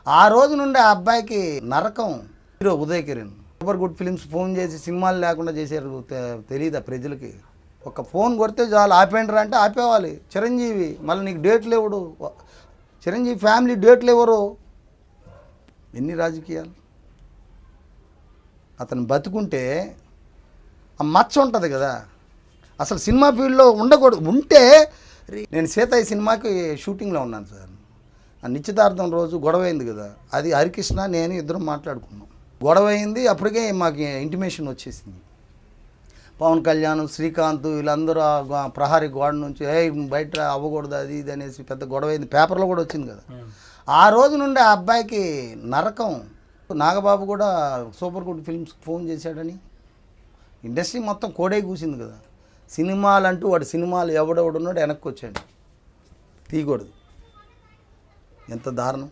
ఆ రోజు నుండి ఆ అబ్బాయికి నరకం. Hero Uday Kiran super good films phone చేసి సినిమాలు లేకుండా చేశారు. తెలియదా ప్రజలకి? ఒక ఫోన్ కొడితే చాలు ఆపేంటారా అంటే ఆపేవాలి. చిరంజీవి మళ్ళీ నీకు డేట్లు ఇవ్వడు. చిరంజీవి ఫ్యామిలీ డేట్లు ఇవ్వరు. ఎన్ని రాజకీయాలు? అతను బతుకుంటే ఆ మచ్చ ఉంటుంది కదా. అసలు సినిమా ఫీల్డ్లో ఉండకూడదు. ఉంటే నేను సీతయ్య సినిమాకి షూటింగ్లో ఉన్నాను సార్. ఆ నిశ్చితార్థం రోజు గొడవ అయింది కదా, అది హరికృష్ణ నేను ఇద్దరం మాట్లాడుకున్నాం. గొడవ అయింది, అప్పటికే మాకు ఇంటిమేషన్ వచ్చేసింది. పవన్ కళ్యాణ్, శ్రీకాంత్ వీళ్ళందరూ ఆ ప్రహారీ గోడ నుంచి బయట అవ్వకూడదు అది ఇది అనేసి పెద్ద గొడవ అయింది. పేపర్లో కూడా వచ్చింది కదా. ఆ రోజు నుండి ఆ అబ్బాయికి నరకం. నాగబాబు కూడా సూపర్ గుడ్ ఫిల్మ్స్ ఫోన్ చేశాడని ఇండస్ట్రీ మొత్తం కోడే కూసింది కదా. సినిమాలు అంటూ వాడు సినిమాలు ఎవడెవడున్నాడు వెనక్కి వచ్చాడు, తీయకూడదు. ఎంత దారుణం.